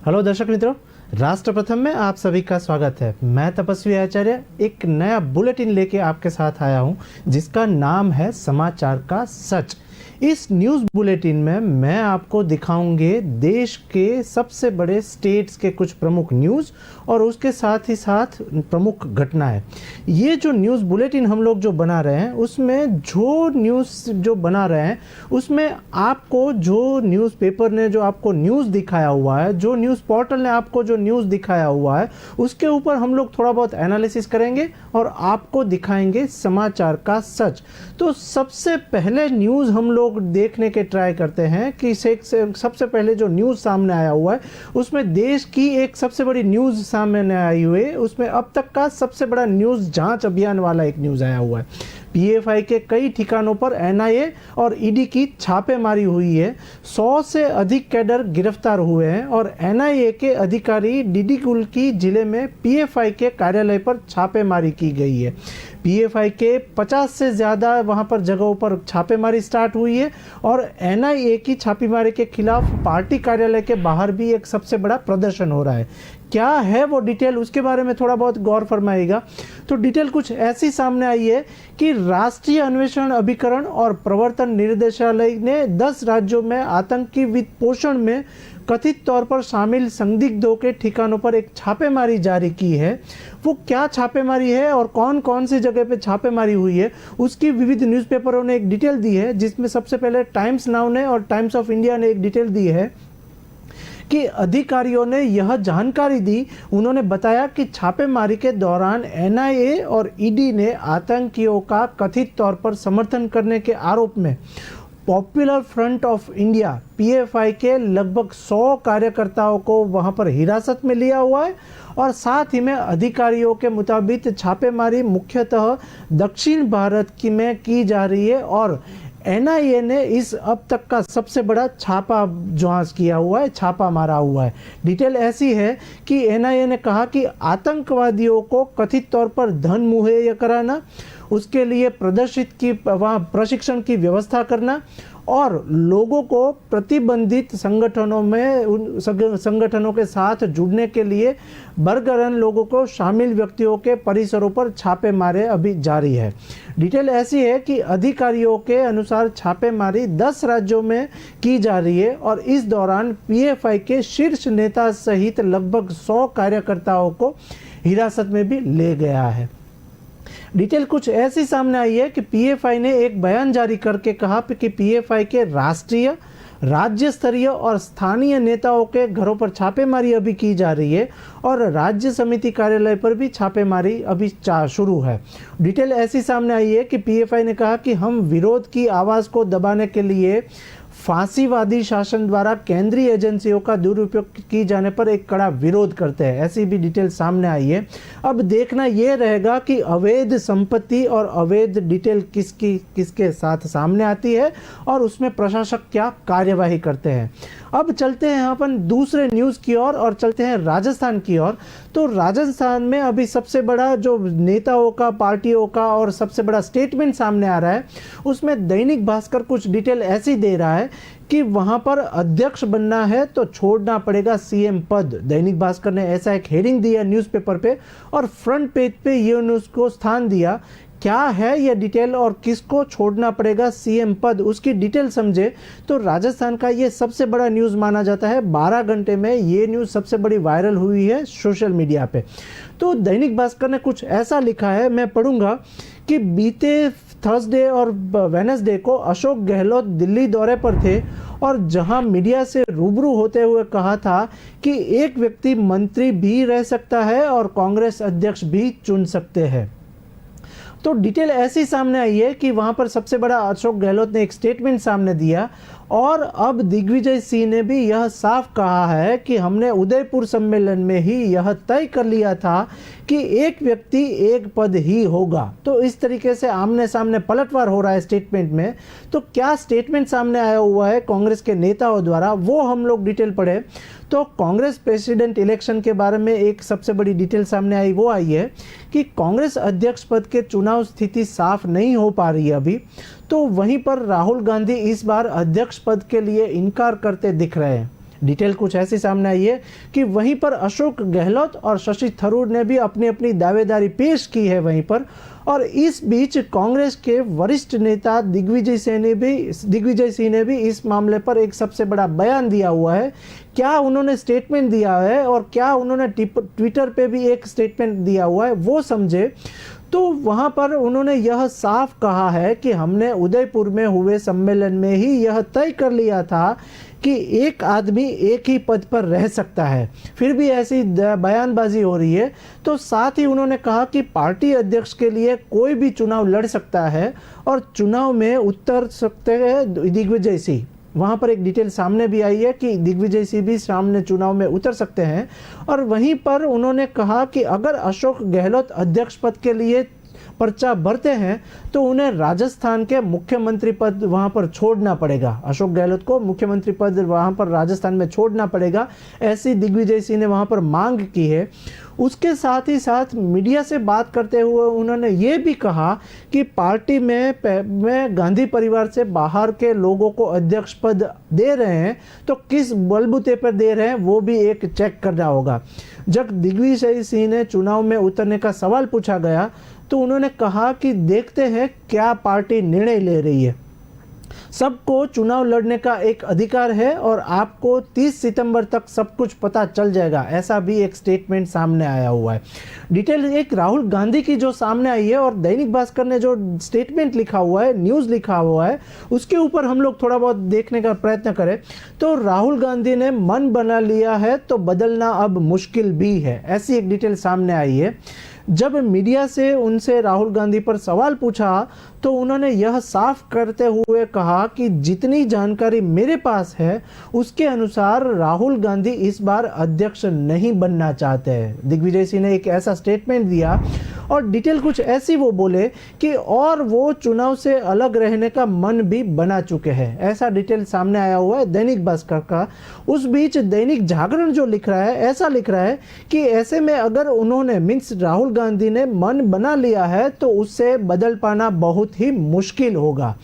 Hello दर्शक मित्रों, राष्ट्र प्रथम में आप सभी का स्वागत है। मैं तपस्वी आचार्य एक नया बुलेटिन लेके आपके साथ आया हूं जिसका नाम है समाचार का सच। इस न्यूज़ बुलेटिन में मैं आपको दिखाऊंगे देश के सबसे बड़े स्टेट्स के कुछ प्रमुख न्यूज़ और उसके साथ ही साथ प्रमुख घटनाएं। ये जो न्यूज़ बुलेटिन हम लोग जो बना रहे हैं उसमें जो न्यूज़ जो बना रहे हैं उसमें आपको जो न्यूज़पेपर ने जो आपको न्यूज़ दिखाया हुआ है, जो न्यूज़ पोर्टल ने आपको जो न्यूज़ दिखाया हुआ है, उसके ऊपर हम लोग थोड़ा बहुत एनालिसिस करेंगे और आपको दिखाएंगे समाचार का सच। तो सबसे पहले न्यूज़ हम लोग देखने के ट्राई करते हैं कि सबसे पहले जो न्यूज़ सामने आया हुआ है उसमें देश की एक सबसे बड़ी न्यूज़ सामने आई हुई है। उसमें अब तक का सबसे बड़ा न्यूज़ जांच अभियान वाला एक न्यूज़ आया हुआ है। पीएफआई के कई ठिकानों पर एनआईए और ईडी की छापेमारी हुई है। 100 से अधिक कैडर गिरफ्तार हुए हैं और एनआईए के अधिकारी डिंडीगुल जिले में पीएफआई के कार्यालय पर छापेमारी की गई है। पीएफआई के 50 से ज़्यादा वहां पर जगहों पर छापेमारी स्टार्ट हुई है और एनआईए की छापेमारी के खिलाफ पार्टी कार्यालय के बाहर भी एक सबसे बड़ा प्रदर्शन हो रहा है। क्या है वो डिटेल, उसके बारे में थोड़ा बहुत गौर फरमाइएगा। तो डिटेल कुछ ऐसी सामने आई है कि राष्ट्रीय अन्वेषण अभिकरण और प्रवर्तन निर्देशालय ने 10 राज्यों में आतंकी वित्त पोषण में कथित तौर पर शामिल संदिग्धों के ठिकानों पर एक छापेमारी जारी की है। वो क्या छापेमारी है और कौन कौन सी जगह पे छापेमारी हुई है उसकी विविध न्यूज़पेपरों ने एक डिटेल दी है, जिसमें सबसे पहले टाइम्स नाउ ने और टाइम्स ऑफ इंडिया ने एक डिटेल दी है कि अधिकारियों ने यह जानकारी दी। उन्होंने बताया कि छापेमारी के दौरान एनआईए और ईडी ने आतंकियों का कथित तौर पर समर्थन करने के आरोप में popular front of India PFI के लगभग 100 कार्यकर्ताओं को वहां पर हिरासत में लिया हुआ है और साथ ही में अधिकारियों के मुताबिक छापेमारी मुख्यतः दक्षिण भारत में की जा रही है और एनआईए ने इस अब तक का सबसे बड़ा छापा जांच किया हुआ है, छापा मारा हुआ है। डिटेल ऐसी है कि एनआईए ने कहा कि आतंकवादियों को कथित तौर पर धन मुहैया कराना, उसके लिए प्रशिक्षण की व्यवस्था करना और लोगों को प्रतिबंधित संगठनों के साथ जुड़ने के लिए बरगरन लोगों को शामिल व्यक्तियों के परिसरों पर छापे मारे अभी जारी है। डिटेल ऐसी है कि अधिकारियों के अनुसार छापेमारी 10 राज्यों में की जा रही है और इस दौरान पीएफआई के शीर्ष नेता सहित लगभग 100 कार्यकर्ताओं को हिरासत में भी ले गया है। डिटेल कुछ ऐसी सामने आई है कि पीएफआई ने एक बयान जारी करके कहा कि पीएफआई के राष्ट्रीय, राज्य स्तरीय और स्थानीय नेताओं के घरों पर छापेमारी अभी की जा रही है और राज्य समिति कार्यालय पर भी छापेमारी अभी शुरू है। डिटेल ऐसी सामने आई है कि पीएफआई ने कहा कि हम विरोध की आवाज़ को दबाने के लिए फांसीवादी शासन द्वारा केंद्रीय एजेंसियों का दुरुपयोग की जाने पर एक कड़ा विरोध करते हैं। ऐसी भी डिटेल सामने आई है। अब देखना यह रहेगा कि अवैध संपत्ति और अवैध डिटेल किसके साथ सामने आती है और उसमें प्रशासक क्या कार्यवाही करते हैं। अब चलते हैं अपन दूसरे न्यूज़ की ओर और चलते हैं राजस्थान की ओर। तो राजस्थान में अभी सबसे बड़ा जो नेताओं का, पार्टियों का और सबसे बड़ा स्टेटमेंट सामने आ रहा है, उसमें दैनिक भास्कर कुछ डिटेल ऐसी दे रहा है कि वहां पर अध्यक्ष बनना है तो छोड़ना पड़ेगा सीएम पद। दैनिक भास्कर ने ऐसा एक हेडिंग दिया न्यूज़पेपर पे और फ्रंट पेज पे ये न्यूज़ को स्थान दिया। क्या है यह डिटेल और किसको छोड़ना पड़ेगा सीएम पद, उसकी डिटेल समझे तो राजस्थान का ये सबसे बड़ा न्यूज़ माना जाता है। 12 घंटे में ये न्यूज़ सबसे बड़ी वायरल हुई है सोशल मीडिया पे। तो दैनिक भास्कर ने कुछ ऐसा लिखा है, मैं पढ़ूंगा कि बीते थर्सडे और वेडनेसडे को अशोक गहलोत दिल्ली दौरे पर थे और जहां मीडिया से रूबरू होते हुए कहा था कि एक व्यक्ति मंत्री भी रह सकता है और कांग्रेस अध्यक्ष भी चुन सकते हैं। तो डिटेल ऐसी सामने आई है कि वहां पर सबसे बड़ा अशोक गहलोत ने एक स्टेटमेंट सामने दिया और अब दिग्विजय सिंह ने भी यह साफ कहा है कि हमने उदयपुर सम्मेलन में ही यह तय कर लिया था कि एक व्यक्ति एक पद ही होगा। तो इस तरीके से आमने सामने पलटवार हो रहा है स्टेटमेंट में। तो क्या स्टेटमेंट सामने आया हुआ है कांग्रेस के नेताओं द्वारा, वो हम लोग डिटेल पढ़े तो कांग्रेस प्रेसिडेंट इलेक्शन के बारे में एक सबसे बड़ी डिटेल सामने आई, वो आई है कि कांग्रेस अध्यक्ष पद के चुनाव स्थिति साफ नहीं हो पा रही है अभी। तो वहीं पर राहुल गांधी इस बार अध्यक्ष पद के लिए इनकार करते दिख रहे हैं। डिटेल कुछ ऐसी सामने आई है कि वहीं पर अशोक गहलोत और शशि थरूर ने भी अपनी अपनी दावेदारी पेश की है वहीं पर। और इस बीच कांग्रेस के वरिष्ठ नेता दिग्विजय सिंह ने भी इस मामले पर एक सबसे बड़ा बयान दिया हुआ है। क्या उन्होंने स्टेटमेंट दिया है और क्या उन्होंने ट्विटर पे भी एक स्टेटमेंट दिया हुआ है वो समझे, तो वहां पर उन्होंने यह साफ कहा है कि हमने उदयपुर में हुए सम्मेलन में ही यह तय कर लिया था कि एक आदमी एक ही पद पर रह सकता है, फिर भी ऐसी बयानबाजी हो रही है। तो साथ ही उन्होंने कहा कि पार्टी अध्यक्ष के लिए कोई भी चुनाव लड़ सकता है और चुनाव में उतर सकते हैं दिग्विजय सिंह। वहां पर एक डिटेल सामने भी आई है कि दिग्विजय सिंह भी सामने चुनाव में उतर सकते हैं। और वहीं पर उन्होंने कहा कि अगर अशोक गहलोत अध्यक्ष पद के लिए पर्चा भरते हैं तो उन्हें राजस्थान के मुख्यमंत्री पद वहां पर छोड़ना पड़ेगा। अशोक गहलोत को मुख्यमंत्री पद वहां पर राजस्थान में छोड़ना पड़ेगा, ऐसी दिग्विजय सिंह ने वहां पर मांग की है। उसके साथ ही साथ मीडिया से बात करते हुए उन्होंने ये भी कहा कि पार्टी में गांधी परिवार से बाहर के लोगों को अध्यक्ष पद दे रहे हैं तो किस बलबूते पर दे रहे हैं वो भी एक चेक करना होगा। जब दिग्विजय सिंह ने चुनाव में उतरने का सवाल पूछा गया तो उन्होंने कहा कि देखते हैं क्या पार्टी निर्णय ले रही है। सबको चुनाव लड़ने का एक अधिकार है और आपको 30 सितंबर तक सब कुछ पता चल जाएगा, ऐसा भी एक स्टेटमेंट सामने आया हुआ है। डिटेल एक राहुल गांधी की जो सामने आई है और दैनिक भास्कर ने जो स्टेटमेंट लिखा हुआ है, न्यूज़ लिखा हुआ है, उसके ऊपर हम लोग थोड़ा बहुत देखने का प्रयत्न करें तो राहुल गांधी ने मन बना लिया है तो बदलना अब मुश्किल भी है, ऐसी एक डिटेल सामने आई है। जब मीडिया से उनसे राहुल गांधी पर सवाल पूछा तो उन्होंने यह साफ करते हुए कहा कि जितनी जानकारी मेरे पास है उसके अनुसार राहुल गांधी इस बार अध्यक्ष नहीं बनना चाहते हैं। दिग्विजय सिंह ने एक ऐसा स्टेटमेंट दिया और डिटेल कुछ ऐसी वो बोले कि और वो चुनाव से अलग रहने का मन भी बना चुके हैं, ऐसा डिटेल सामने आया हुआ है दैनिक भास्कर का। उस बीच दैनिक जागरण जो लिख रहा है, ऐसा लिख रहा है कि ऐसे में अगर उन्होंने मीन्स राहुल गांधी ने मन बना लिया है तो उससे बदल पाना बहुत ही मुश्किल होगा,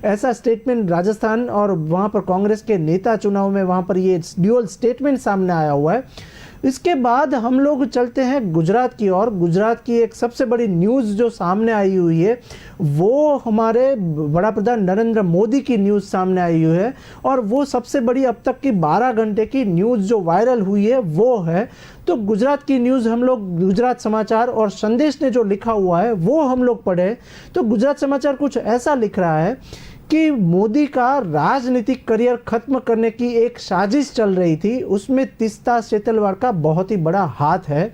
ऐसा स्टेटमेंट राजस्थान और वहां पर कांग्रेस के नेता चुनाव में वहां पर ये ड्यूअल स्टेटमेंट सामने आया हुआ है। इसके बाद हम लोग चलते हैं गुजरात की ओर। गुजरात की एक सबसे बड़ी न्यूज़ जो सामने आई हुई है वो हमारे बड़ा प्रधान नरेंद्र मोदी की न्यूज़ सामने आई हुई है और वो सबसे बड़ी अब तक की 12 घंटे की न्यूज़ जो वायरल हुई है वो है। तो गुजरात की न्यूज़ हम लोग गुजरात समाचार और संदेश ने जो लिखा हुआ है वो हम लोग पढ़े तो गुजरात समाचार कुछ ऐसा लिख रहा है कि मोदी का राजनीतिक करियर खत्म करने की एक साजिश चल रही थी, उसमें तीस्ता सेतलवाड़ का बहुत ही बड़ा हाथ है।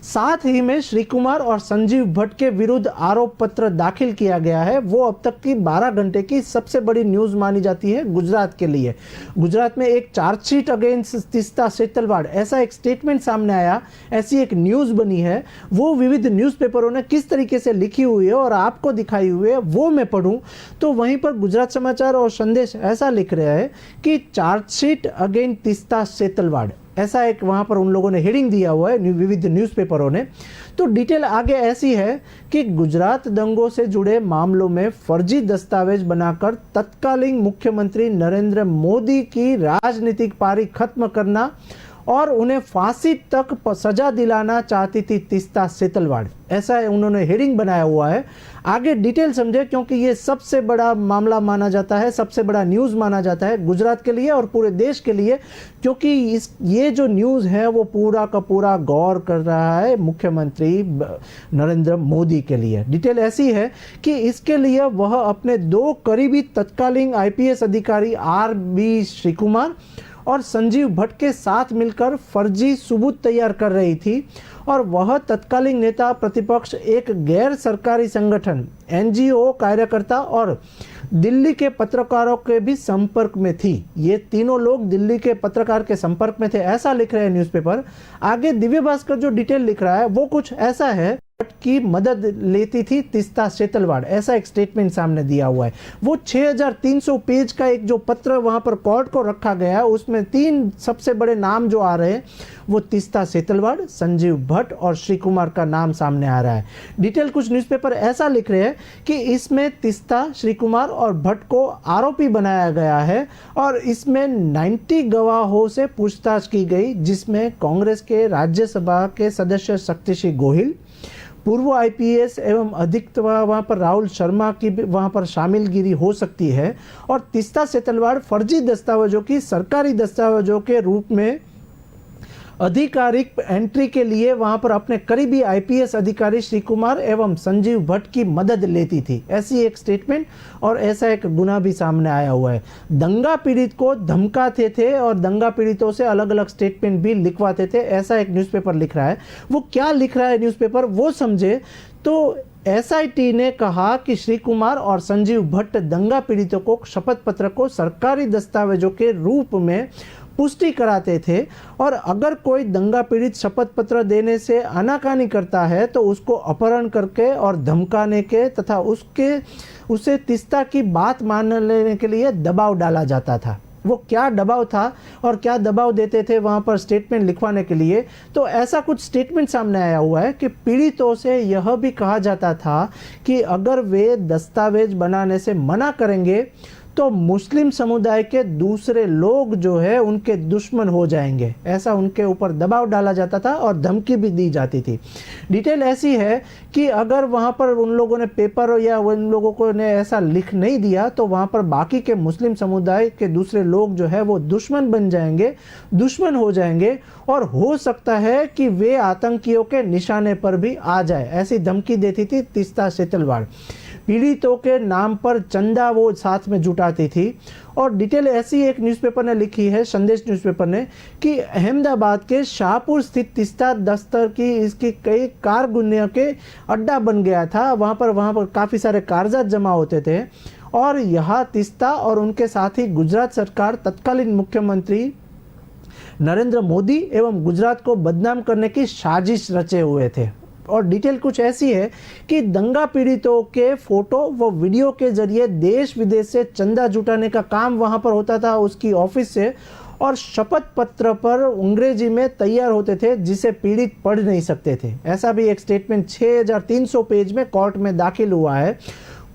साथ ही में श्री कुमार और संजीव भट्ट के विरुद्ध आरोप पत्र दाखिल किया गया है। वो अब तक की 12 घंटे की सबसे बड़ी न्यूज़ मानी जाती है गुजरात के लिए। गुजरात में एक चार्जशीट अगेंस्ट तीस्ता सेतलवाड़, ऐसा एक स्टेटमेंट सामने आया, ऐसी एक न्यूज़ बनी है। वो विविध न्यूज़पेपरों ने किस तरीके से लिखी हुई है और आपको दिखाई हुई है वो मैं पढ़ूं तो वहीं पर गुजरात समाचार और संदेश ऐसा लिख रहे हैं कि चार्जशीट अगेंस्ट तीस्ता सेतलवाड़, ऐसा एक वहां पर उन लोगों ने हेडिंग दिया हुआ है विविध न्यूज़पेपरों ने। तो डिटेल आगे ऐसी है कि गुजरात दंगों से जुड़े मामलों में फर्जी दस्तावेज बनाकर तत्कालीन मुख्यमंत्री नरेंद्र मोदी की राजनीतिक पारी खत्म करना और उन्हें फांसी तक सजा दिलाना चाहती थी तीस्ता सेतलवाड़, ऐसा उन्होंने हेडिंग बनाया हुआ है। आगे डिटेल समझे क्योंकि ये सबसे बड़ा मामला माना जाता है, सबसे बड़ा न्यूज़ माना जाता है गुजरात के लिए और पूरे देश के लिए, क्योंकि ये जो न्यूज़ है वो पूरा का पूरा गौर कर रहा है मुख्यमंत्री नरेंद्र मोदी के लिए। डिटेल ऐसी है कि इसके लिए वह अपने 2 करीबी तत्कालीन IPS अधिकारी RB श्रीकुमार और संजीव भट्ट के साथ मिलकर फर्जी सबूत तैयार कर रही थी और वह तत्कालीन नेता प्रतिपक्ष, एक गैर सरकारी संगठन NGO कार्यकर्ता और दिल्ली के पत्रकारों के भी संपर्क में थी। ये तीनों लोग दिल्ली के पत्रकार के संपर्क में थे, ऐसा लिख रहे हैं न्यूज़पेपर। आगे दिव्य भास्कर जो डिटेल लिख रहा है वो कुछ ऐसा है की मदद लेती थी तीस्ता सेतलवाड़, ऐसा एक स्टेटमेंट सामने दिया हुआ है। वो 6300 पेज का एक जो पत्र वहां पर कोर्ट को रखा गया, उसमें 3 सबसे बड़े नाम जो आ रहे हैं वो तीस्ता सेतलवाड़, संजीव भट्ट और श्री कुमार का नाम सामने आ रहा है। डिटेल कुछ न्यूज़पेपर ऐसा लिख रहे हैं कि इसमें तीस्ता, श्री कुमार और भट्ट को आरोपी बनाया गया है और इसमें 90 गवाहों से पूछताछ की गई, जिसमें कांग्रेस के राज्यसभा के सदस्य शक्ति सिंह गोहिल, पूर्व आईपीएस एवं अधिक वहाँ पर राहुल शर्मा की भी वहाँ पर शामिलगिरी हो सकती है। और तीस्ता सेतलवाड़ फर्जी दस्तावेजों की सरकारी दस्तावेजों के रूप में आधिकारिक एंट्री के लिए वहां पर अपने करीबी आईपीएस अधिकारी श्री कुमार एवं संजीव भट्ट की मदद लेती थी, ऐसी एक स्टेटमेंट और ऐसा एक गुना भी सामने आया हुआ है। दंगा पीड़ित को धमकाते थे और दंगा पीड़ितों से अलग अलग स्टेटमेंट भी लिखवाते थे, ऐसा एक न्यूज़पेपर लिख रहा है। वो क्या लिख रहा है न्यूज़पेपर वो समझे तो एसआईटी ने कहा कि श्री कुमार और संजीव भट्ट दंगा पीड़ितों को शपथ पत्र को सरकारी दस्तावेजों के रूप में पुष्टि कराते थे और अगर कोई दंगा पीड़ित शपथ पत्र देने से आनाकानी करता है तो उसको अपहरण करके और धमकाने के तथा उसे तीस्ता की बात मान लेने के लिए दबाव डाला जाता था। वो क्या दबाव था और क्या दबाव देते थे वहाँ पर स्टेटमेंट लिखवाने के लिए, तो ऐसा कुछ स्टेटमेंट सामने आया हुआ है कि पीड़ितों से यह भी कहा जाता था कि अगर वे दस्तावेज बनाने से मना करेंगे तो मुस्लिम समुदाय के दूसरे लोग जो है उनके दुश्मन हो जाएंगे, ऐसा उनके ऊपर दबाव डाला जाता था और धमकी भी दी जाती थी। डिटेल ऐसी है कि अगर वहाँ पर उन लोगों ने पेपर या उन लोगों को ने ऐसा लिख नहीं दिया तो वहाँ पर बाकी के मुस्लिम समुदाय के दूसरे लोग जो है वो दुश्मन बन जाएंगे, दुश्मन हो जाएंगे और हो सकता है कि वे आतंकियों के निशाने पर भी आ जाए, ऐसी धमकी देती थी तीस्ता सेतलवाड़। पीड़ितों के नाम पर चंदा वो साथ में जुटाती थी। और डिटेल ऐसी एक न्यूज़पेपर ने लिखी है, संदेश न्यूज़पेपर ने, कि अहमदाबाद के शाहपुर स्थित तीस्ता दफ्तर की इसकी कई कारगुनियों के अड्डा बन गया था। वहाँ पर काफ़ी सारे कागजात जमा होते थे और यहाँ तीस्ता और उनके साथ ही गुजरात सरकार तत्कालीन मुख्यमंत्री नरेंद्र मोदी एवं गुजरात को बदनाम करने की साजिश रचे हुए थे। और डिटेल कुछ ऐसी है कि दंगा पीड़ितों के फोटो व वीडियो के जरिए देश विदेश से चंदा जुटाने का काम वहां पर होता था उसकी ऑफिस से, और शपथ पत्र पर अंग्रेजी में तैयार होते थे जिसे पीड़ित पढ़ नहीं सकते थे। ऐसा भी एक स्टेटमेंट 6300 पेज में कोर्ट में दाखिल हुआ है।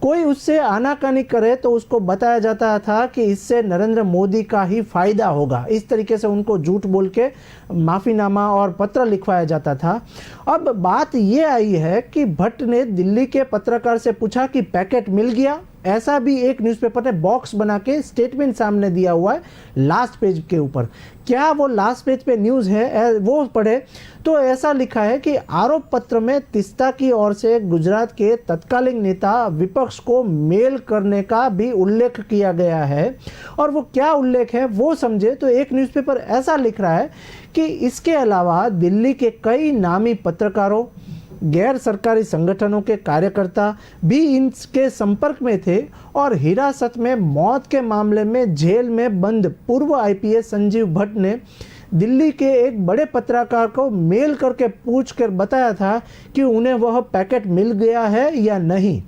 कोई उससे आनाकानी करे तो उसको बताया जाता था कि इससे नरेंद्र मोदी का ही फायदा होगा, इस तरीके से उनको झूठ बोल के माफीनामा और पत्र लिखवाया जाता था। अब बात ये आई है कि भट्ट ने दिल्ली के पत्रकार से पूछा कि पैकेट मिल गया, ऐसा भी एक न्यूज़पेपर ने बॉक्स बना के स्टेटमेंट सामने दिया हुआ है लास्ट पेज के ऊपर। क्या वो लास्ट पेज पे न्यूज़ है वो पढ़े तो ऐसा लिखा है कि आरोप पत्र में तीस्ता की ओर से गुजरात के तत्कालीन नेता विपक्ष को मेल करने का भी उल्लेख किया गया है। और वो क्या उल्लेख है वो समझे तो एक न्यूज़पेपर ऐसा लिख रहा है कि इसके अलावा दिल्ली के कई नामी पत्रकारों, गैर सरकारी संगठनों के कार्यकर्ता भी इनके संपर्क में थे और हिरासत में मौत के मामले में जेल में बंद पूर्व आईपीएस संजीव भट्ट ने दिल्ली के एक बड़े पत्रकार को मेल करके पूछकर बताया था कि उन्हें वह पैकेट मिल गया है या नहीं।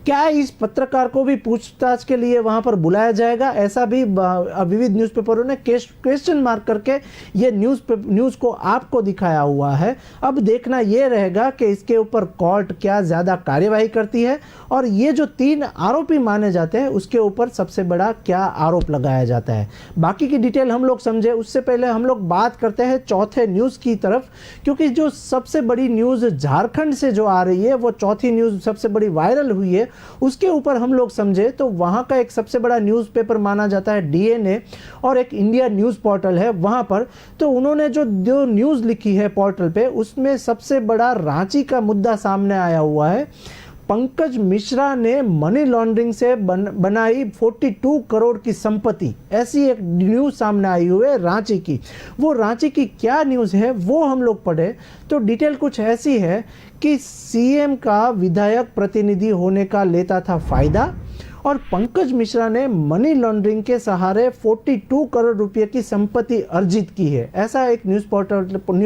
क्या इस पत्रकार को भी पूछताछ के लिए वहां पर बुलाया जाएगा, ऐसा भी विविध न्यूज़पेपरों ने क्वेश्चन मार्क करके ये न्यूज़ को आपको दिखाया हुआ है। अब देखना ये रहेगा कि इसके ऊपर कोर्ट क्या ज़्यादा कार्यवाही करती है और ये जो 3 आरोपी माने जाते हैं उसके ऊपर सबसे बड़ा क्या आरोप लगाया जाता है। बाकी की डिटेल हम लोग समझे उससे पहले हम लोग बात करते हैं चौथे न्यूज़ की तरफ, क्योंकि जो सबसे बड़ी न्यूज़ झारखंड से जो आ रही है वो चौथी न्यूज़ सबसे बड़ी वायरल हुई है, उसके ऊपर हम लोग समझे तो वहां का एक सबसे बड़ा न्यूज़पेपर माना जाता है डीएनए और एक इंडिया न्यूज़ पोर्टल है वहां पर। तो उन्होंने जो न्यूज़ लिखी है पोर्टल पे उसमें सबसे बड़ा रांची का मुद्दा सामने आया हुआ है। पंकज मिश्रा ने मनी लॉन्ड्रिंग से बनाई 42 करोड़ की संपत्ति, ऐसी एक न्यूज़ सामने आई हुई है रांची की। वो रांची की क्या न्यूज़ है वो हम लोग पढ़े तो डिटेल कुछ ऐसी है कि सीएम का विधायक प्रतिनिधि होने का लेता था फायदा और पंकज मिश्रा ने मनी लॉन्ड्रिंग के सहारे 42 करोड़ रुपए की संपत्ति अर्जित की है, ऐसा एक न्यूज़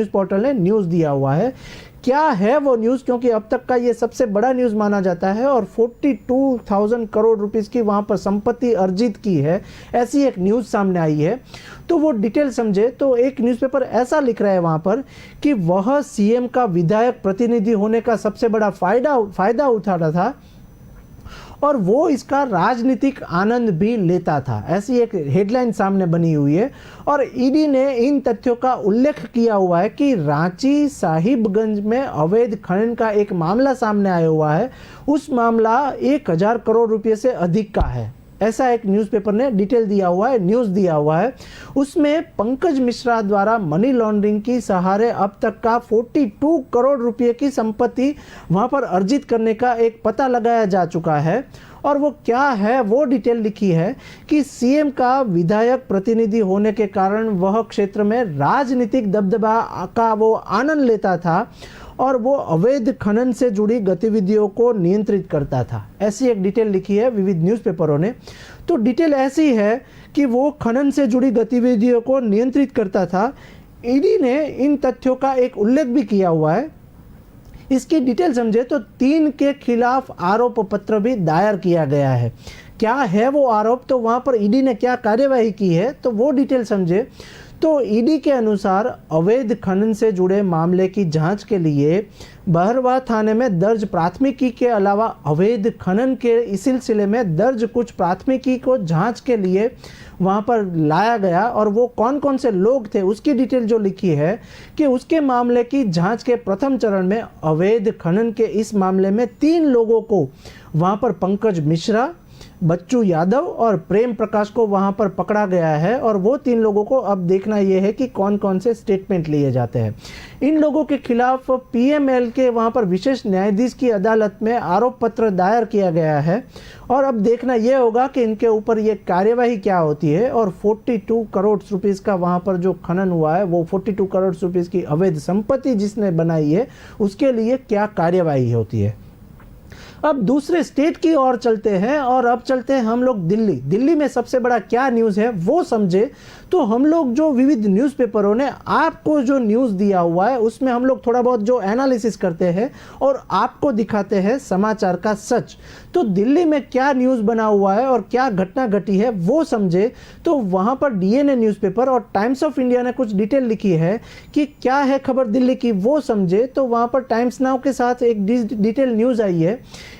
पोर्टल ने न्यूज़ दिया हुआ है। क्या है वो न्यूज़, क्योंकि अब तक का ये सबसे बड़ा न्यूज़ माना जाता है और 42,000 करोड़ रुपीस की वहाँ पर संपत्ति अर्जित की है, ऐसी एक न्यूज़ सामने आई है। तो वो डिटेल समझे तो एक न्यूज़पेपर ऐसा लिख रहा है वहाँ पर कि वह सीएम का विधायक प्रतिनिधि होने का सबसे बड़ा फायदा उठा रहा था और वो इसका राजनीतिक आनंद भी लेता था, ऐसी एक हेडलाइन सामने बनी हुई है। और ईडी ने इन तथ्यों का उल्लेख किया हुआ है कि रांची साहिबगंज में अवैध खनन का एक मामला सामने आया हुआ है, उस मामला 1,000 करोड़ रुपए से अधिक का है, ऐसा एक न्यूज़पेपर ने डिटेल दिया हुआ है, न्यूज़ दिया हुआ है। उसमें पंकज मिश्रा द्वारा मनी लॉन्ड्रिंग की सहारे अब तक का 42 करोड़ रुपए की संपत्ति वहां पर अर्जित करने का एक पता लगाया जा चुका है। और वो क्या है वो डिटेल लिखी है कि सीएम का विधायक प्रतिनिधि होने के कारण वह क्षेत्र में राजनीतिक दबदबा का वो आनंद लेता था और वो अवैध खनन से जुड़ी गतिविधियों को नियंत्रित करता था, ऐसी एक डिटेल लिखी है विविध न्यूज़पेपरों ने। तो डिटेल ऐसी है कि वो खनन से जुड़ी गतिविधियों को नियंत्रित करता था। ईडी ने इन तथ्यों का एक उल्लेख भी किया हुआ है। इसकी डिटेल समझे तो 3 के खिलाफ आरोप पत्र भी दायर किया गया है। क्या है वो आरोप, तो वहाँ पर ईडी ने क्या कार्यवाही की है, तो वो डिटेल समझे तो ईडी के अनुसार अवैध खनन से जुड़े मामले की जांच के लिए बहरवा थाने में दर्ज प्राथमिकी के अलावा अवैध खनन के इस सिलसिले में दर्ज कुछ प्राथमिकी को जांच के लिए वहां पर लाया गया। और वो कौन कौन से लोग थे उसकी डिटेल जो लिखी है कि उसके मामले की जांच के प्रथम चरण में अवैध खनन के इस मामले में 3 लोगों को वहां पर पंकज मिश्रा, बच्चू यादव और प्रेम प्रकाश को वहां पर पकड़ा गया है। और वो 3 लोगों को अब देखना यह है कि कौन कौन से स्टेटमेंट लिए जाते हैं। इन लोगों के खिलाफ पीएमएल के वहां पर विशेष न्यायाधीश की अदालत में आरोप पत्र दायर किया गया है और अब देखना यह होगा कि इनके ऊपर ये कार्यवाही क्या होती है। और 42 करोड़ रुपीस का वहां पर जो खनन हुआ है, वो 42 करोड़ रुपीस की अवैध संपत्ति जिसने बनाई है, उसके लिए क्या कार्यवाही होती है। अब दूसरे स्टेट की ओर चलते हैं और अब चलते हैं हम लोग दिल्ली में सबसे बड़ा क्या न्यूज़ है वो समझे तो हम लोग जो विविध न्यूज़पेपरों ने आपको जो न्यूज़ दिया हुआ है उसमें हम लोग थोड़ा बहुत जो एनालिसिस करते हैं और आपको दिखाते हैं समाचार का सच। तो दिल्ली में क्या न्यूज़ बना हुआ है और क्या घटना घटी है वो समझे तो वहाँ पर डीएनए न्यूज़पेपर और टाइम्स ऑफ इंडिया ने कुछ डिटेल लिखी है कि क्या है खबर दिल्ली की वो समझे। तो वहाँ पर टाइम्स नाउ के साथ एक डिटेल न्यूज़ आई है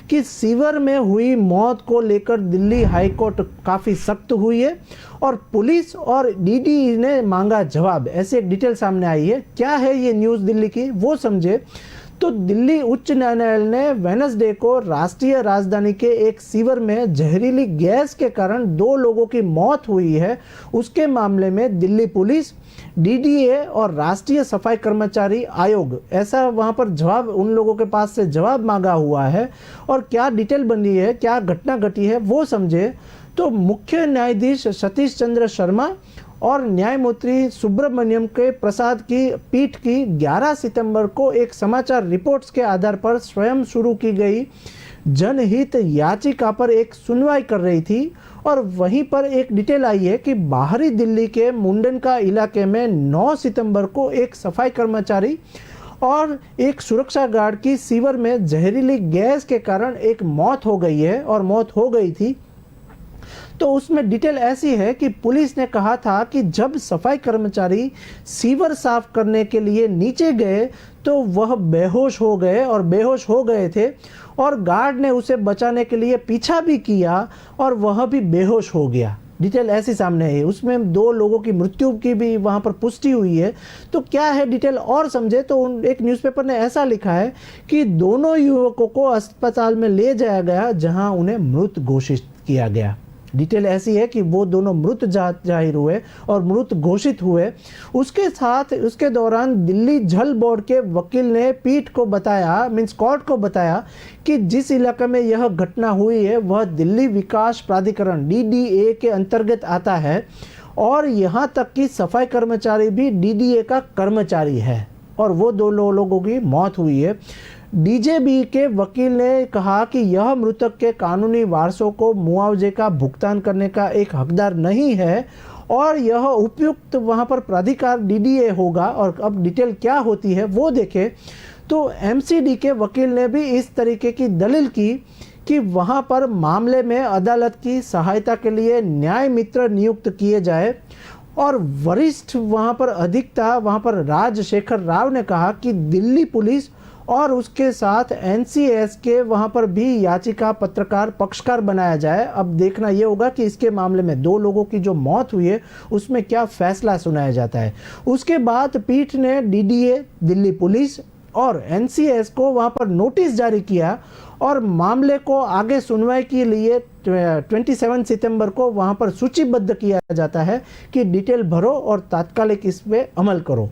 कि सीवर में हुई मौत को लेकर दिल्ली हाईकोर्ट काफ़ी सख्त हुई है और पुलिस और डीडी ने मांगा जवाब, ऐसे एक डिटेल सामने आई है। क्या है ये न्यूज़ दिल्ली की वो समझे तो दिल्ली उच्च न्यायालय ने वेडनेसडे को राष्ट्रीय राजधानी के एक सीवर में जहरीली गैस के कारण 2 लोगों की मौत हुई है, उसके मामले में दिल्ली पुलिस, डीडीए और राष्ट्रीय सफाई कर्मचारी आयोग, ऐसा वहां पर जवाब उन लोगों के पास से जवाब मांगा हुआ है। और क्या डिटेल बनी है, क्या घटना घटी है वो समझे तो मुख्य न्यायाधीश सतीश चंद्र शर्मा और न्यायमूर्ति सुब्रमण्यम के प्रसाद की पीठ की 11 सितंबर को एक समाचार रिपोर्ट्स के आधार पर स्वयं शुरू की गई जनहित याचिका पर एक सुनवाई कर रही थी। और वहीं पर एक डिटेल आई है कि बाहरी दिल्ली के मुंडनका इलाके में 9 सितंबर को एक सफाई कर्मचारी और एक सुरक्षा गार्ड की सीवर में जहरीली गैस के कारण एक मौत हो गई है और मौत हो गई थी। तो उसमें डिटेल ऐसी है कि पुलिस ने कहा था कि जब सफाई कर्मचारी सीवर साफ करने के लिए नीचे गए तो वह बेहोश हो गए और बेहोश हो गए थे और गार्ड ने उसे बचाने के लिए पीछा भी किया और वह भी बेहोश हो गया। डिटेल ऐसी सामने है, उसमें 2 लोगों की मृत्यु की भी वहां पर पुष्टि हुई है। तो क्या है डिटेल और समझे तो एक न्यूज़पेपर ने ऐसा लिखा है कि दोनों युवकों को अस्पताल में ले जाया गया जहां उन्हें मृत घोषित किया गया। डिटेल ऐसी है कि वो दोनों मृत जाहिर हुए और मृत घोषित हुए। उसके साथ उसके दौरान दिल्ली जल बोर्ड के वकील ने पीठ को बताया, मीन्स कोर्ट को बताया कि जिस इलाके में यह घटना हुई है वह दिल्ली विकास प्राधिकरण डीडीए के अंतर्गत आता है और यहाँ तक कि सफाई कर्मचारी भी डीडीए का कर्मचारी है और वो 2 लोगों की मौत हुई है। डीजेबी के वकील ने कहा कि यह मृतक के कानूनी वारसों को मुआवजे का भुगतान करने का एक हकदार नहीं है और यह उपयुक्त वहां पर प्राधिकार डीडीए होगा। और अब डिटेल क्या होती है वो देखें तो एमसीडी के वकील ने भी इस तरीके की दलील की कि वहां पर मामले में अदालत की सहायता के लिए न्याय मित्र नियुक्त किए जाए। और वरिष्ठ वहां पर अधिवक्ता वहां पर राजशेखर राव ने कहा कि दिल्ली पुलिस और उसके साथ एनसीएस के वहां पर भी याचिका पत्रकार पक्षकार बनाया जाए। अब देखना यह होगा कि इसके मामले में 2 लोगों की जो मौत हुई है उसमें क्या फैसला सुनाया जाता है। उसके बाद पीठ ने डीडीए, दिल्ली पुलिस और एनसीएस को वहां पर नोटिस जारी किया और मामले को आगे सुनवाई के लिए 27 सितंबर को वहां पर सूचीबद्ध किया जाता है कि डिटेल भरो और तात्कालिक इस पे अमल करो।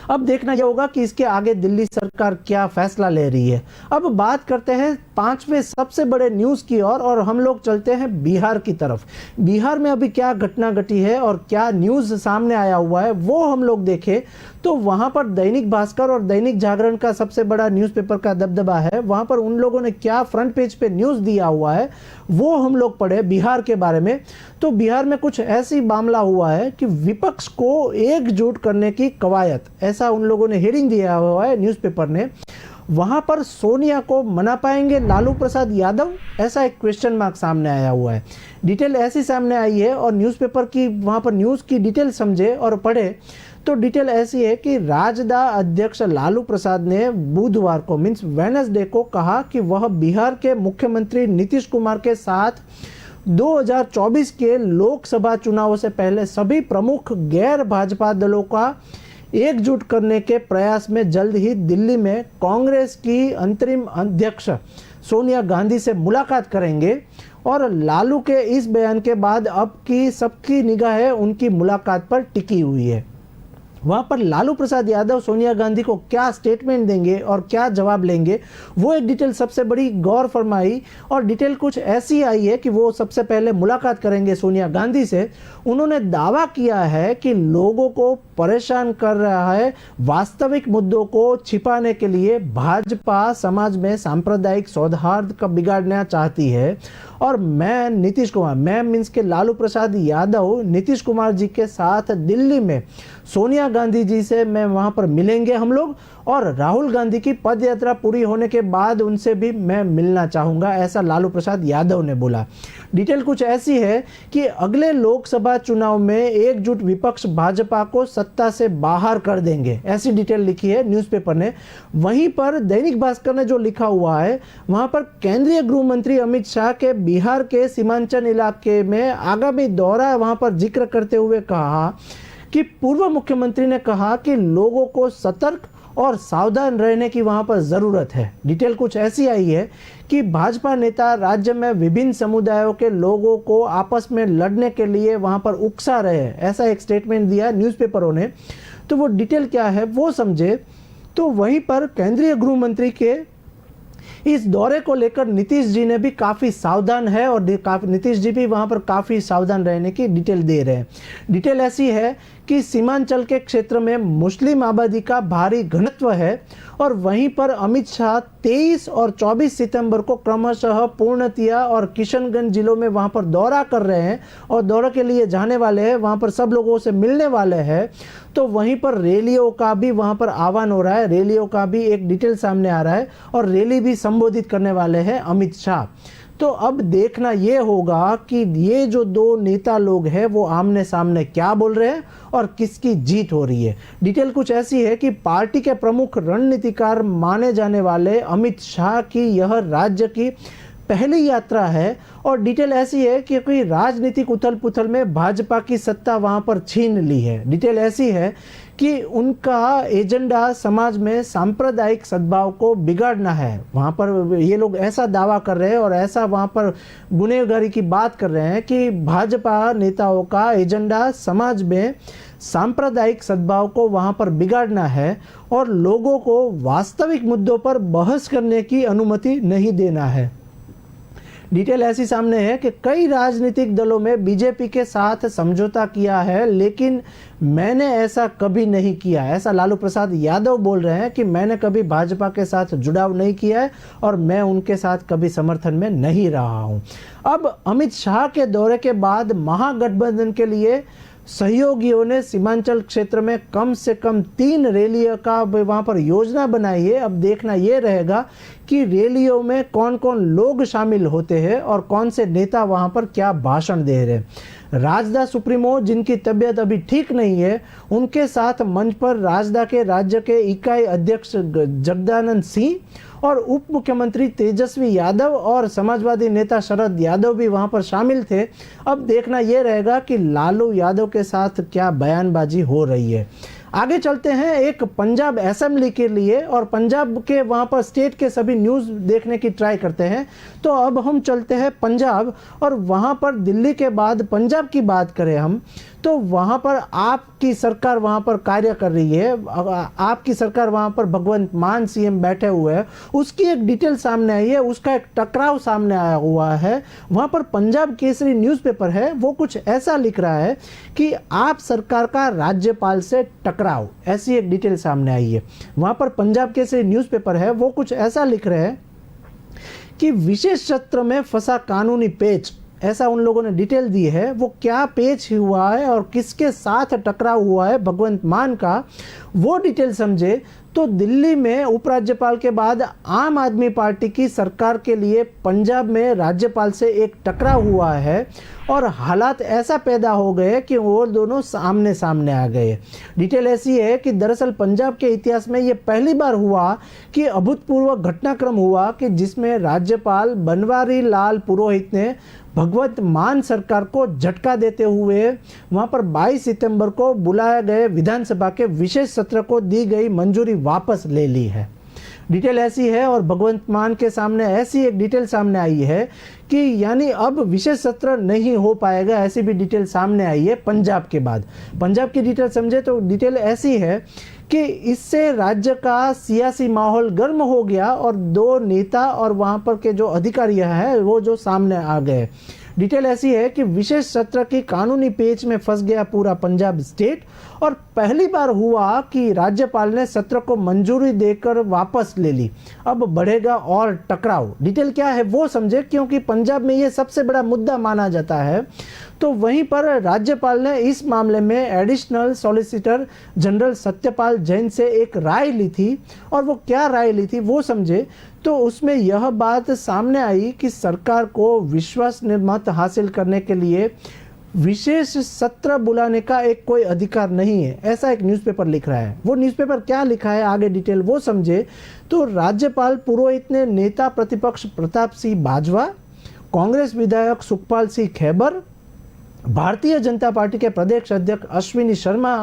अब देखना यह होगा कि इसके आगे दिल्ली सरकार क्या फैसला ले रही है। अब बात करते हैं 5वें सबसे बड़े न्यूज की ओर और हम लोग चलते हैं बिहार की तरफ। बिहार में अभी क्या घटना घटी है और क्या न्यूज सामने आया हुआ है वो हम लोग देखें तो वहां पर दैनिक भास्कर और दैनिक जागरण का सबसे बड़ा न्यूज़पेपर का दबदबा है। वहां पर उन लोगों ने क्या फ्रंट पेज पे न्यूज दिया हुआ है वो हम लोग पढ़े बिहार के बारे में। तो बिहार में कुछ ऐसी मामला हुआ है कि विपक्ष को एकजुट करने की कवायद, ऐसा उन लोगों ने हेडिंग दिया हुआ है न्यूज़पेपर ने। वहां पर सोनिया को मना पाएंगे लालू प्रसाद यादव, ऐसा एक क्वेश्चन मार्क सामने आया हुआ है। डिटेल ऐसी सामने आई है और न्यूज़पेपर की वहां पर न्यूज़ की डिटेल समझे और पढ़े तो डिटेल ऐसी है कि राजदा अध्यक्ष लालू प्रसाद ने बुधवार को मींस वेडनेसडे को कहा कि वह बिहार के मुख्यमंत्री नीतीश कुमार के साथ 2024 के लोकसभा चुनावों से पहले सभी प्रमुख गैर भाजपा दलों का एकजुट करने के प्रयास में जल्द ही दिल्ली में कांग्रेस की अंतरिम अध्यक्ष सोनिया गांधी से मुलाकात करेंगे। और लालू के इस बयान के बाद अब की सबकी निगाहें उनकी मुलाकात पर टिकी हुई है। वहां पर लालू प्रसाद यादव सोनिया गांधी को क्या स्टेटमेंट देंगे और क्या जवाब लेंगे वो एक डिटेल सबसे बड़ी गौर फरमाई। और डिटेल कुछ ऐसी आई है कि वो सबसे पहले मुलाकात करेंगे सोनिया गांधी से। उन्होंने दावा किया है कि लोगों को परेशान कर रहा है वास्तविक मुद्दों को छिपाने के लिए भाजपा समाज में सांप्रदायिक सौहार्द का बिगाड़ना चाहती है। और मैं नीतीश कुमार, मैं मीन्स के लालू प्रसाद यादव नीतीश कुमार जी के साथ दिल्ली में सोनिया गांधी जी से मैं वहां पर मिलेंगे हम लोग और राहुल गांधी की पद यात्रा पूरी होने के बाद उनसे भी मैं मिलना चाहूंगा, ऐसा लालू प्रसाद यादव ने बोला। डिटेल कुछ ऐसी है कि अगले लोकसभा चुनाव में एकजुट विपक्ष भाजपा को सत्ता से बाहर कर देंगे, ऐसी डिटेल लिखी है न्यूज़पेपर ने। वहीं पर दैनिक भास्कर ने जो लिखा हुआ है वहां पर केंद्रीय गृह मंत्री अमित शाह के बिहार के सीमांचल इलाके में आगामी दौरा वहां पर जिक्र करते हुए कहा कि पूर्व मुख्यमंत्री ने कहा कि लोगों को सतर्क और सावधान रहने की वहां पर जरूरत है। डिटेल कुछ ऐसी आई है कि भाजपा नेता राज्य में विभिन्न समुदायों के लोगों को आपस में लड़ने के लिए वहां पर उकसा रहे हैं, ऐसा एक स्टेटमेंट दिया न्यूज़पेपरों ने। तो वो डिटेल क्या है वो समझे। तो वहीं पर केंद्रीय गृह मंत्री के इस दौरे को लेकर नीतीश जी ने भी काफ़ी सावधान है और नीतीश जी भी वहां पर काफ़ी सावधान रहने की डिटेल दे रहे हैं। डिटेल ऐसी है कि सीमांचल के क्षेत्र में मुस्लिम आबादी का भारी घनत्व है और वहीं पर अमित शाह 23 और 24 सितंबर को क्रमशः पूर्णतिया और किशनगंज जिलों में वहां पर दौरा कर रहे हैं और दौरे के लिए जाने वाले हैं, वहां पर सब लोगों से मिलने वाले हैं। तो वहीं पर रैलियों का भी वहां पर आह्वान हो रहा है, रैलियों का भी एक डिटेल सामने आ रहा है और रैली भी संबोधित करने वाले हैं अमित शाह। तो अब देखना ये होगा कि ये जो 2 नेता लोग हैं वो आमने सामने क्या बोल रहे हैं और किसकी जीत हो रही है। डिटेल कुछ ऐसी है कि पार्टी के प्रमुख रणनीतिकार माने जाने वाले अमित शाह की यह राज्य की पहली यात्रा है और डिटेल ऐसी है कि कोई राजनीतिक उथल पुथल में भाजपा की सत्ता वहां पर छीन ली है। डिटेल ऐसी है कि उनका एजेंडा समाज में सांप्रदायिक सद्भाव को बिगाड़ना है। वहां पर ये लोग ऐसा दावा कर रहे हैं और ऐसा वहां पर गुनहगारी की बात कर रहे हैं कि भाजपा नेताओं का एजेंडा समाज में सांप्रदायिक सद्भाव को वहां पर बिगाड़ना है और लोगों को वास्तविक मुद्दों पर बहस करने की अनुमति नहीं देना है। डिटेल ऐसी सामने है कि कई राजनीतिक दलों में बीजेपी के साथ समझौता किया है लेकिन मैंने ऐसा कभी नहीं किया, ऐसा लालू प्रसाद यादव बोल रहे हैं कि मैंने कभी भाजपा के साथ जुड़ाव नहीं किया है और मैं उनके साथ कभी समर्थन में नहीं रहा हूं। अब अमित शाह के दौरे के बाद महागठबंधन के लिए सहयोगियों ने सीमांचल क्षेत्र में कम से कम 3 रैलियों का वहाँ पर योजना बनाई है। अब देखना ये रहेगा कि रैलियों में कौन कौन लोग शामिल होते हैं और कौन से नेता वहाँ पर क्या भाषण दे रहे हैं। राजदा सुप्रीमो जिनकी तबीयत अभी ठीक नहीं है, उनके साथ मंच पर राजदा के राज्य के इकाई अध्यक्ष जगदानंद सिंह और उप मुख्यमंत्री तेजस्वी यादव और समाजवादी नेता शरद यादव भी वहां पर शामिल थे। अब देखना यह रहेगा कि लालू यादव के साथ क्या बयानबाजी हो रही है। आगे चलते हैं एक पंजाब असेंबली के लिए और पंजाब के वहाँ पर स्टेट के सभी न्यूज़ देखने की ट्राई करते हैं। तो अब हम चलते हैं पंजाब और वहाँ पर दिल्ली के बाद पंजाब की बात करें हम, तो वहाँ पर आपकी सरकार वहाँ पर कार्य कर रही है। आपकी सरकार वहाँ पर भगवंत मान सीएम बैठे हुए हैं, उसकी एक डिटेल सामने आई है, उसका एक टकराव सामने आया हुआ है। वहाँ पर पंजाब केसरी न्यूज़पेपर है, वो कुछ ऐसा लिख रहा है कि आप सरकार का राज्यपाल से टकराव, ऐसी एक डिटेल सामने आई है। वहाँ पर पंजाब केसरी न्यूज़पेपर है, वो कुछ ऐसा लिख रहे हैं कि विशेष सत्र में फंसा कानूनी पेच, ऐसा उन लोगों ने डिटेल दी है। वो क्या पेच हुआ है और किसके साथ टकराव हुआ है भगवंत मान का, वो डिटेल समझे तो दिल्ली में उपराज्यपाल के बाद आम आदमी पार्टी की सरकार के लिए पंजाब में राज्यपाल से एक टकराव हुआ है और हालात ऐसा पैदा हो गए कि वो दोनों सामने सामने आ गए। डिटेल ऐसी है कि दरअसल पंजाब के इतिहास में ये पहली बार हुआ कि अभूतपूर्व घटनाक्रम हुआ कि जिसमें राज्यपाल बनवारी लाल पुरोहित ने भगवंत मान सरकार को झटका देते हुए वहां पर 22 सितंबर को बुलाए गए विधानसभा के विशेष सत्र को दी गई मंजूरी वापस ले ली है। डिटेल ऐसी है और भगवंत मान के सामने ऐसी एक डिटेल सामने आई है कि यानी अब विशेष सत्र नहीं हो पाएगा, ऐसी भी डिटेल सामने आई है पंजाब के बाद। पंजाब की डिटेल समझे तो डिटेल ऐसी है कि इससे राज्य का सियासी माहौल गर्म हो गया और 2 नेता और वहां पर के जो अधिकारी हैं वो जो सामने आ गए। डिटेल ऐसी है कि विशेष सत्र की कानूनी पेच में फंस गया पूरा पंजाब स्टेट और पहली बार हुआ कि राज्यपाल ने सत्र को मंजूरी देकर वापस ले ली। अब बढ़ेगा और टकराव। डिटेल क्या है वो समझे, क्योंकि पंजाब में ये सबसे बड़ा मुद्दा माना जाता है। तो वहीं पर राज्यपाल ने इस मामले में additional solicitor general Satyapal Jain से एक राय ली थी और वो क्या राय ली थी वो समझे तो उसमें यह बात सामने आई कि सरकार को विश्वास मत हासिल करने के लिए विशेष सत्र बुलाने का एक कोई अधिकार नहीं है, ऐसा एक न्यूज़पेपर लिख रहा है। वो न्यूज़पेपर क्या लिखा है आगे डिटेल वो समझे तो राज्यपाल पुरोहित ने नेता प्रतिपक्ष प्रताप सिंह बाजवा, कांग्रेस विधायक सुखपाल सिंह खैबर, भारतीय जनता पार्टी के प्रदेश अध्यक्ष अश्विनी शर्मा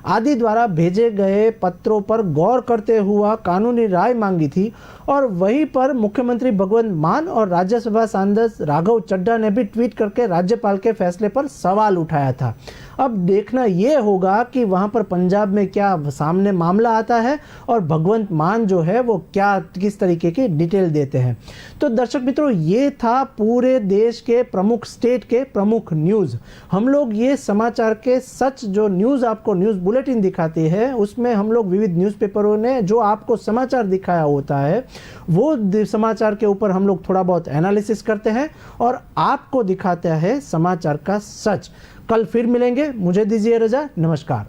आदि द्वारा भेजे गए पत्रों पर गौर करते हुआ कानूनी राय मांगी थी और वहीं पर मुख्यमंत्री भगवंत मान और राज्यसभा सांसद राघव चड्ढा ने भी ट्वीट करके राज्यपाल के फैसले पर सवाल उठाया था। अब देखना यह होगा कि वहां पर पंजाब में क्या सामने मामला आता है और भगवंत मान जो है वो क्या किस तरीके की डिटेल देते हैं। तो दर्शक मित्रों, ये था पूरे देश के प्रमुख स्टेट के प्रमुख न्यूज़। हम लोग ये समाचार के सच जो न्यूज़ आपको न्यूज़ बुलेटिन दिखाती है उसमें हम लोग विविध न्यूज़पेपरों ने जो आपको समाचार दिखाया होता है वो समाचार के ऊपर हम लोग थोड़ा बहुत एनालिसिस करते हैं और आपको दिखाते हैं समाचार का सच। कल फिर मिलेंगे, मुझे दीजिए रजा, नमस्कार।